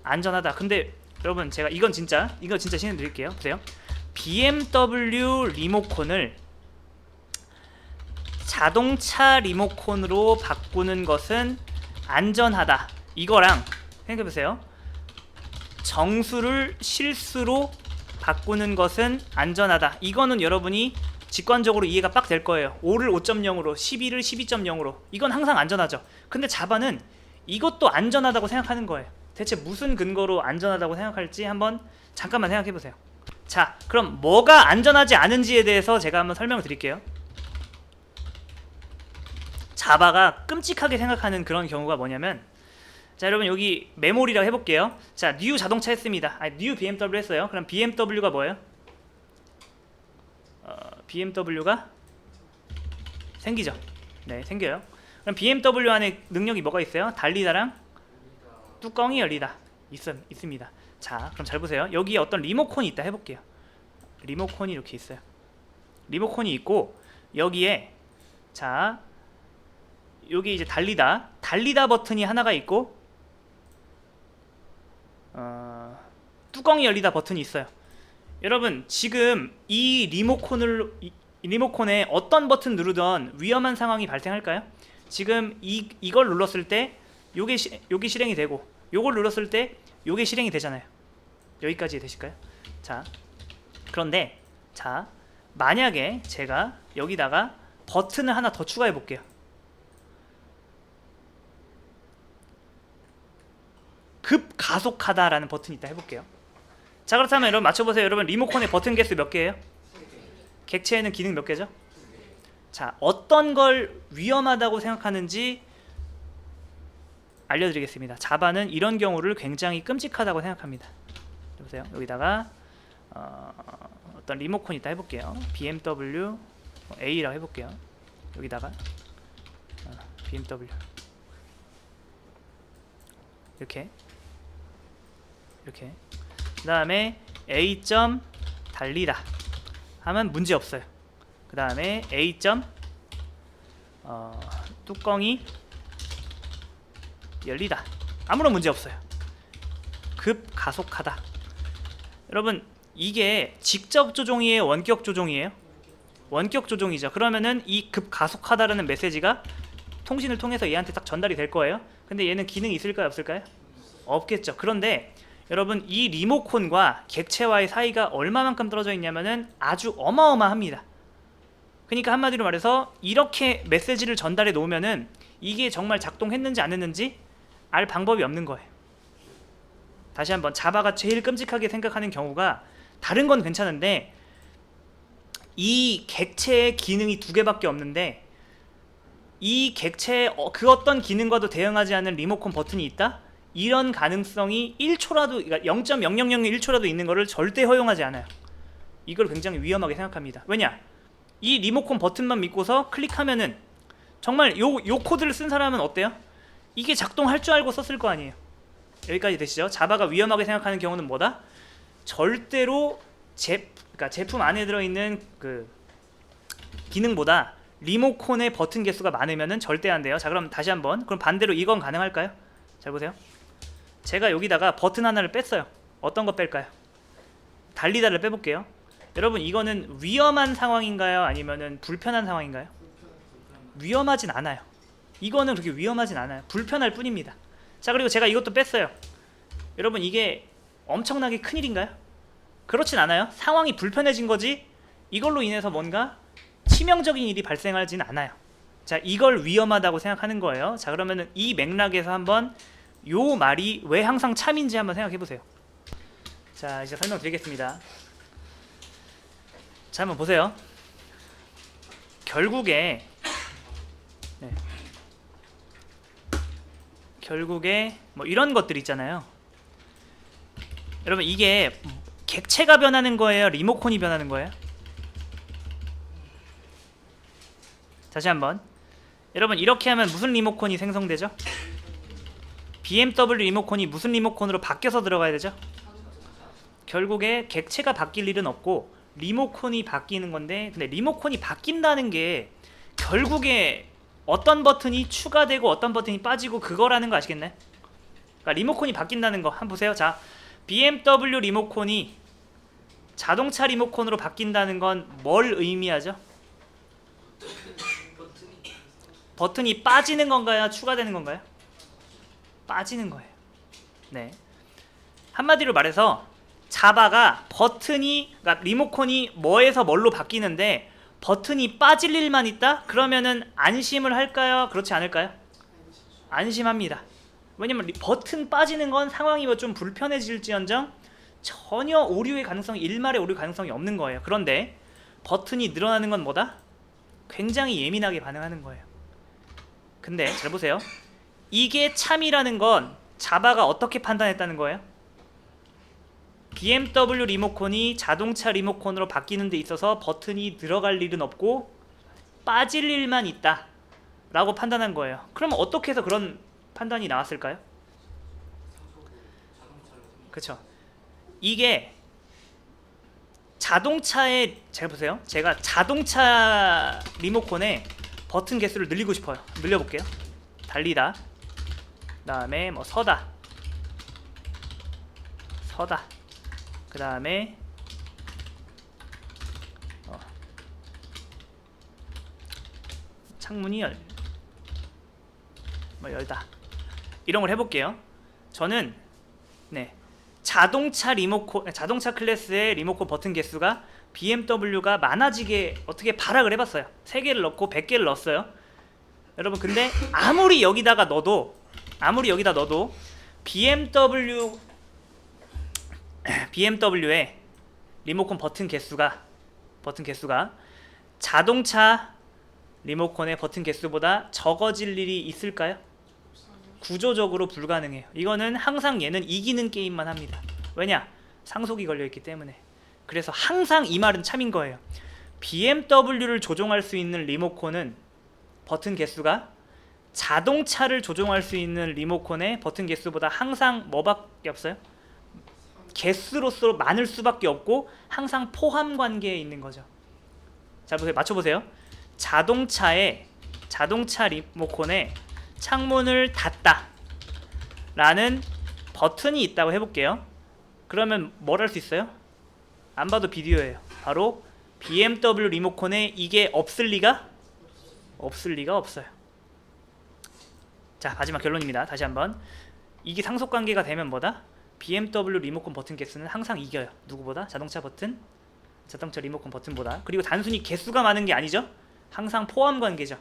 S1: 안전하다. 근데 여러분, 제가 이거 진짜 신뢰드릴게요. 보세요. BMW 리모컨을 자동차 리모컨으로 바꾸는 것은 안전하다. 이거랑 생각해보세요. 정수를 실수로 바꾸는 것은 안전하다. 이거는 여러분이 직관적으로 이해가 빡 될 거예요. 5를 5.0으로 12를 12.0으로 이건 항상 안전하죠. 근데 자바는 이것도 안전하다고 생각하는 거예요. 대체 무슨 근거로 안전하다고 생각할지 한번 잠깐만 생각해 보세요. 자, 그럼 뭐가 안전하지 않은지에 대해서 제가 한번 설명을 드릴게요. 자바가 끔찍하게 생각하는 그런 경우가 뭐냐면, 자, 여러분 여기 메모리라고 해볼게요. 자, 뉴 자동차 했습니다. 뉴 BMW 했어요. 그럼 BMW가 뭐예요? BMW가 생기죠. 네, 생겨요. 그럼 BMW 안에 능력이 뭐가 있어요? 달리다랑 뚜껑이 열리다 있습니다. 자, 그럼 잘 보세요. 여기에 어떤 리모컨이 있다 해볼게요. 리모컨이 이렇게 있어요. 리모컨이 있고 여기에 자 여기 이제 달리다 버튼이 하나가 있고 뚜껑이 열리다 버튼이 있어요. 여러분 지금 이 리모컨에 어떤 버튼 누르던 위험한 상황이 발생할까요? 지금 이걸 눌렀을 때 요게 실행이 되고 요걸 눌렀을 때 요게 실행이 되잖아요. 여기까지 되실까요? 자, 그런데 자 만약에 제가 여기다가 버튼을 하나 더 추가해 볼게요. 급가속하다라는 버튼이 있다 해볼게요. 자, 그렇다면 여러분 맞춰보세요. 여러분 리모컨의 버튼 개수 몇 개예요? 객체에는 기능 몇 개죠? 자, 어떤 걸 위험하다고 생각하는지 알려드리겠습니다. 자바는 이런 경우를 굉장히 끔찍하다고 생각합니다. 보세요. 여기다가 어떤 리모컨이 있다 해볼게요. BMW A라고 해볼게요. 여기다가 BMW 이렇게 그 다음에 A. 달리다 하면 문제 없어요. 그 다음에 A. 뚜껑이 열리다 아무런 문제 없어요. 급가속하다. 여러분 이게 직접 조종이에요? 원격 조종이에요? 원격 조종이죠. 그러면은 이 급가속하다라는 메시지가 통신을 통해서 얘한테 딱 전달이 될 거예요. 근데 얘는 기능이 있을까요? 없을까요? 없겠죠. 그런데 여러분 이 리모컨과 객체와의 사이가 얼마만큼 떨어져 있냐면은 아주 어마어마합니다. 그러니까 한마디로 말해서 이렇게 메시지를 전달해 놓으면은 이게 정말 작동했는지 안 했는지 알 방법이 없는 거예요. 다시 한번 자바가 제일 끔찍하게 생각하는 경우가 다른 건 괜찮은데 이 객체의 기능이 두 개밖에 없는데 이 객체의 그 어떤 기능과도 대응하지 않는 리모컨 버튼이 있다? 이런 가능성이 1초라도 그러니까 0.0001초라도 있는 거를 절대 허용하지 않아요. 이걸 굉장히 위험하게 생각합니다. 왜냐? 이 리모컨 버튼만 믿고서 클릭하면은 정말 요 코드를 쓴 사람은 어때요? 이게 작동할 줄 알고 썼을 거 아니에요. 여기까지 되시죠? 자바가 위험하게 생각하는 경우는 뭐다? 절대로 그러니까 제품 안에 들어있는 그 기능보다 리모컨의 버튼 개수가 많으면은 절대 안 돼요. 자, 그럼 다시 한번. 그럼 반대로 이건 가능할까요? 잘 보세요. 제가 여기다가 버튼 하나를 뺐어요. 어떤 거 뺄까요? 달리다를 빼볼게요. 여러분 이거는 위험한 상황인가요? 아니면은 불편한 상황인가요? 위험하진 않아요. 이거는 그렇게 위험하진 않아요. 불편할 뿐입니다. 자, 그리고 제가 이것도 뺐어요. 여러분 이게 엄청나게 큰일인가요? 그렇진 않아요. 상황이 불편해진 거지 이걸로 인해서 뭔가 치명적인 일이 발생하진 않아요. 자, 이걸 위험하다고 생각하는 거예요. 자, 그러면은 이 맥락에서 한번 요 말이 왜 항상 참인지 한번 생각해 보세요. 자, 이제 설명드리겠습니다. 자, 한번 보세요. 결국에 뭐 이런 것들 있잖아요. 여러분 이게 객체가 변하는 거예요? 리모컨이 변하는 거예요? 다시 한번. 여러분 이렇게 하면 무슨 리모컨이 생성되죠? BMW 리모컨이 무슨 리모컨으로 바뀌어서 들어가야 되죠? 결국에 객체가 바뀔 일은 없고 리모컨이 바뀌는 건데, 근데 리모컨이 바뀐다는 게 결국에 어떤 버튼이 추가되고 어떤 버튼이 빠지고 그거라는 거 아시겠나요? 그러니까 리모컨이 바뀐다는 거 한번 보세요. 자, BMW 리모컨이 자동차 리모컨으로 바뀐다는 건 뭘 의미하죠? 버튼이 빠지는 건가요? 추가되는 건가요? 빠지는 거예요. 네. 한마디로 말해서 자바가 그러니까 리모컨이 뭐에서 뭘로 바뀌는데 버튼이 빠질 일만 있다? 그러면은 안심을 할까요? 그렇지 않을까요? 안심합니다. 왜냐면 버튼 빠지는 건 상황이 뭐 좀 불편해질지언정 전혀 오류의 가능성이 일말의 오류 가능성이 없는 거예요. 그런데 버튼이 늘어나는 건 뭐다? 굉장히 예민하게 반응하는 거예요. 근데 잘 보세요. 이게 참이라는 건 자바가 어떻게 판단했다는 거예요? BMW 리모컨이 자동차 리모컨으로 바뀌는 데 있어서 버튼이 들어갈 일은 없고 빠질 일만 있다 라고 판단한 거예요. 그러면 어떻게 해서 그런 판단이 나왔을까요? 그쵸. 이게 자동차에, 잘 보세요. 제가 자동차 리모컨에 버튼 개수를 늘리고 싶어요. 늘려볼게요. 달리다, 그 다음에 뭐 서다, 그 다음에 창문이 열다, 이런 걸 해볼게요. 저는 자동차 클래스의 리모컨 버튼 개수가 BMW가 많아지게 어떻게 발악을 해봤어요. 3개를 넣고 100개를 넣었어요. 여러분, 근데 아무리 여기다가 넣어도 BMW의 리모컨 버튼 개수가 자동차 리모컨의 버튼 개수보다 적어질 일이 있을까요? 구조적으로 불가능해요. 이거는 항상 얘는 이기는 게임만 합니다. 왜냐? 상속이 걸려있기 때문에. 그래서 항상 이 말은 참인 거예요. BMW를 조종할 수 있는 리모컨은 버튼 개수가 자동차를 조종할 수 있는 리모컨의 버튼 개수보다 항상 뭐밖에 없어요? 개수로서 많을 수밖에 없고 항상 포함 관계에 있는 거죠. 자, 보세요. 맞춰보세요. 자동차 리모컨에 창문을 닫다 라는 버튼이 있다고 해볼게요. 그러면 뭘 할 수 있어요? 안 봐도 비디오예요. 바로 BMW 리모컨에 이게 없을 리가 없어요. 자, 마지막 결론입니다. 다시 한번. 이게 상속관계가 되면 뭐다? BMW 리모컨 버튼 개수는 항상 이겨요. 누구보다? 자동차 리모컨 버튼보다. 그리고 단순히 개수가 많은 게 아니죠. 항상 포함 관계죠.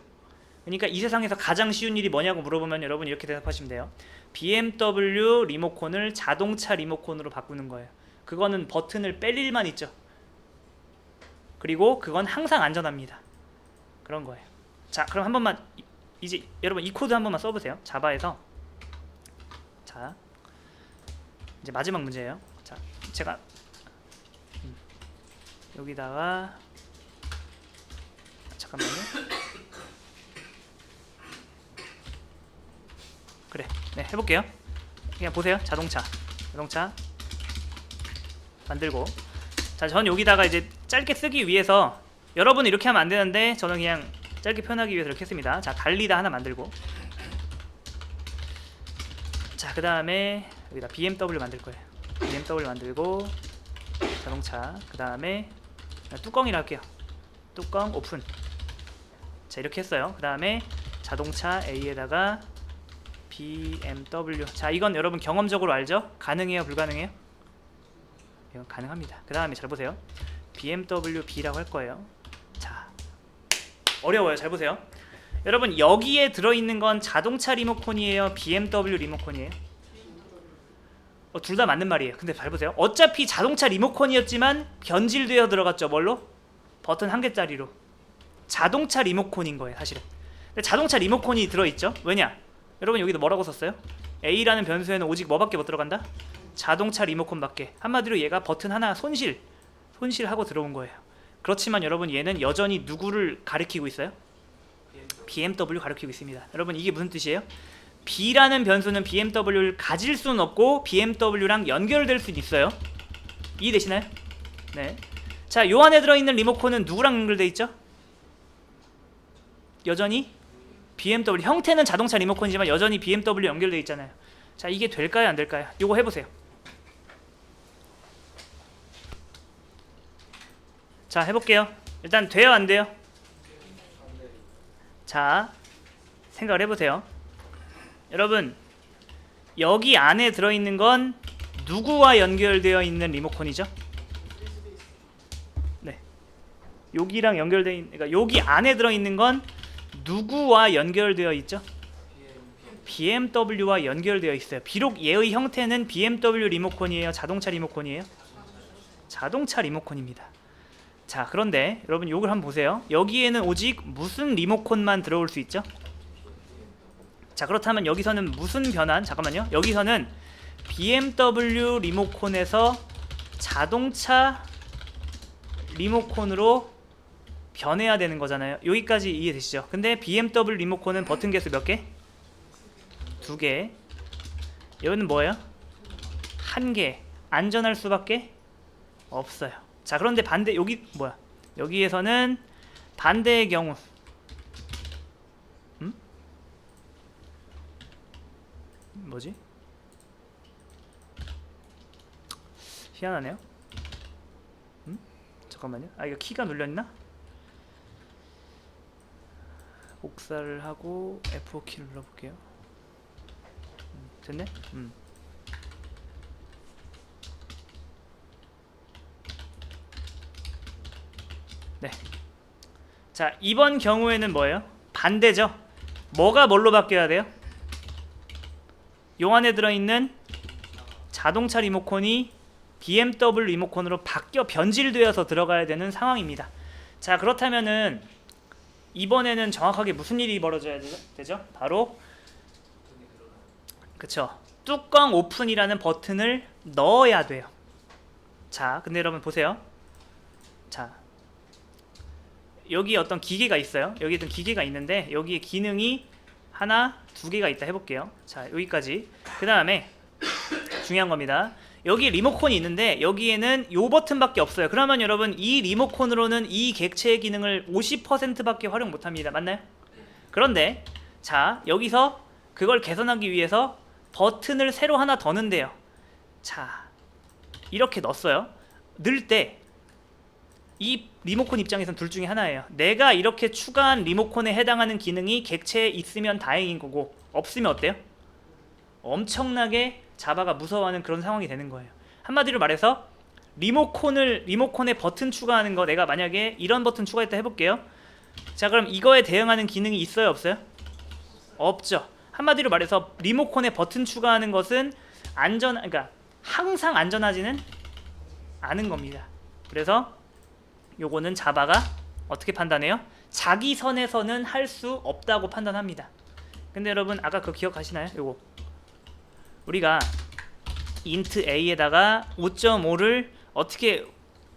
S1: 그러니까 이 세상에서 가장 쉬운 일이 뭐냐고 물어보면 여러분 이렇게 대답하시면 돼요. BMW 리모컨을 자동차 리모컨으로 바꾸는 거예요. 그거는 버튼을 뺄 일만 있죠. 그리고 그건 항상 안전합니다. 그런 거예요. 자, 그럼 한 번만 이제 여러분 이 코드 한 번만 써보세요. 자바에서. 자, 이제 마지막 문제예요. 자, 제가 여기다가 잠깐만요. 그래, 해볼게요. 그냥 보세요. 자동차 만들고. 자, 저는 여기다가 이제 짧게 쓰기 위해서, 여러분은 이렇게 하면 안 되는데 저는 그냥 짧게 표현하기 위해서 이렇게 했습니다. 자, 달리다 하나 만들고. 자, 그 다음에 여기다 BMW 만들 거예요. BMW 만들고 자동차. 그 다음에 뚜껑이라 할게요. 뚜껑 오픈. 자, 이렇게 했어요. 그 다음에 자동차 A에다가 BMW. 자, 이건 여러분 경험적으로 알죠? 가능해요? 불가능해요? 이건 가능합니다. 그 다음에 잘 보세요. BMW B라고 할 거예요. 자, 어려워요. 잘 보세요. 여러분, 여기에 들어있는 건 자동차 리모컨이에요? BMW 리모컨이에요? 둘 다 맞는 말이에요. 근데 잘 보세요. 어차피 자동차 리모컨이었지만 변질되어 들어갔죠. 뭘로? 버튼 한 개짜리로. 자동차 리모컨인 거예요, 사실은. 근데 자동차 리모컨이 들어있죠? 왜냐? 여러분, 여기도 뭐라고 썼어요? A라는 변수에는 오직 뭐밖에 못 들어간다? 자동차 리모컨밖에. 한마디로 얘가 버튼 하나 손실하고 들어온 거예요. 그렇지만 여러분, 얘는 여전히 누구를 가리키고 있어요? BMW 가리키고 있습니다. 여러분, 이게 무슨 뜻이에요? B라는 변수는 BMW를 가질 수는 없고 BMW랑 연결될 수는 있어요. 이해되시나요? 네. 자, 요 안에 들어있는 리모컨은 누구랑 연결돼 있죠? 여전히 BMW. 형태는 자동차 리모컨이지만 여전히 BMW 연결돼 있잖아요. 자, 이게 될까요? 안 될까요? 요거 해보세요. 자, 해볼게요. 일단 돼요? 안 돼요? 자, 생각을 해보세요. 여러분, 여기 안에 들어있는 건 누구와 연결되어 있는 리모컨이죠? 네, 여기랑 연결되어 있는, 그러니까 여기 안에 들어있는 건 누구와 연결되어 있죠? BMW와 연결되어 있어요. 비록 얘의 형태는 BMW 리모컨이에요? 자동차 리모컨이에요? 자동차 리모컨입니다. 자, 그런데 여러분 요걸 한번 보세요. 여기에는 오직 무슨 리모컨만 들어올 수 있죠? 자, 그렇다면 여기서는 무슨 변환? 잠깐만요. 여기서는 BMW 리모컨에서 자동차 리모컨으로 변해야 되는 거잖아요. 여기까지 이해되시죠? 근데 BMW 리모컨은 버튼 개수 몇 개? 2개. 여기는 뭐예요? 1개. 안전할 수밖에 없어요. 자, 그런데 반대 여기 뭐야? 여기에서는 반대의 경우 뭐지? 희한하네요. 잠깐만요. 아, 이거 키가 눌렸나? 복사를 하고 F5키를 눌러볼게요. 됐네? 네. 자, 이번 경우에는 뭐예요? 반대죠? 뭐가 뭘로 바뀌어야 돼요? 요 안에 들어있는 자동차 리모컨이 BMW 리모컨으로 바뀌어 변질되어서 들어가야 되는 상황입니다. 자, 그렇다면은 이번에는 정확하게 무슨 일이 벌어져야 되죠? 바로 그쵸, 뚜껑 오픈이라는 버튼을 넣어야 돼요. 자, 근데 여러분 보세요. 자, 여기 어떤 기계가 있어요. 여기 어떤 기계가 있는데 여기에 기능이 하나, 2개가 있다 해볼게요. 자, 여기까지. 그 다음에 중요한 겁니다. 여기 리모컨이 있는데 여기에는 요 버튼밖에 없어요. 그러면 여러분 이 리모컨으로는 이 객체의 기능을 50%밖에 활용 못합니다. 맞나요? 그런데 자, 여기서 그걸 개선하기 위해서 버튼을 새로 하나 더 넣는데요. 자, 이렇게 넣었어요. 넣을 때 이 리모컨 입장에선 둘 중에 하나예요. 내가 이렇게 추가한 리모컨에 해당하는 기능이 객체에 있으면 다행인 거고 없으면 어때요? 엄청나게 자바가 무서워하는 그런 상황이 되는 거예요. 한마디로 말해서 리모컨에 버튼 추가하는 거, 내가 만약에 이런 버튼 추가했다 해볼게요. 자, 그럼 이거에 대응하는 기능이 있어요, 없어요? 없죠. 한마디로 말해서 리모컨에 버튼 추가하는 것은 그러니까 항상 안전하지는 않은 겁니다. 그래서 요거는 자바가 어떻게 판단해요? 자기 선에서는 할 수 없다고 판단합니다. 근데 여러분 아까 그거 기억하시나요? 요거 우리가 int a에다가 5.5를 어떻게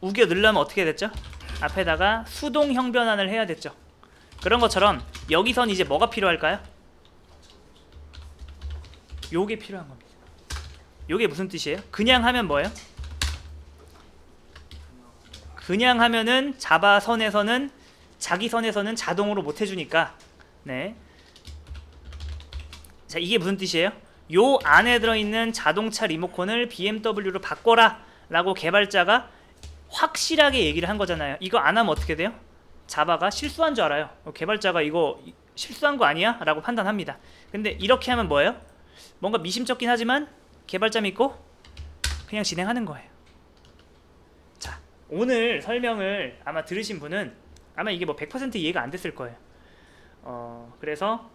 S1: 우겨 넣으려면 어떻게 됐죠? 앞에다가 수동 형변환을 해야 됐죠. 그런 것처럼 여기선 이제 뭐가 필요할까요? 요게 필요한 겁니다. 요게 무슨 뜻이에요? 그냥 하면 뭐예요? 그냥 하면은 자바 선에서는 자기 선에서는 자동으로 못 해주니까. 네. 자, 이게 무슨 뜻이에요? 요 안에 들어있는 자동차 리모컨을 BMW로 바꿔라 라고 개발자가 확실하게 얘기를 한 거잖아요. 이거 안 하면 어떻게 돼요? 자바가 실수한 줄 알아요. 개발자가 이거 실수한 거 아니야? 라고 판단합니다. 근데 이렇게 하면 뭐예요? 뭔가 미심쩍긴 하지만 개발자 믿고 그냥 진행하는 거예요. 자, 오늘 설명을 아마 들으신 분은 아마 이게 뭐 100% 이해가 안 됐을 거예요. 그래서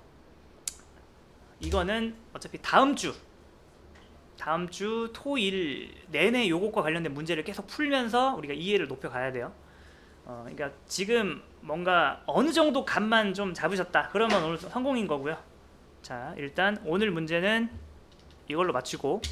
S1: 이거는 어차피 다음 주 토일 내내 요것과 관련된 문제를 계속 풀면서 우리가 이해를 높여가야 돼요. 그러니까 지금 뭔가 어느 정도 감만 좀 잡으셨다 그러면 오늘 성공인 거고요. 자, 일단 오늘 문제는 이걸로 마치고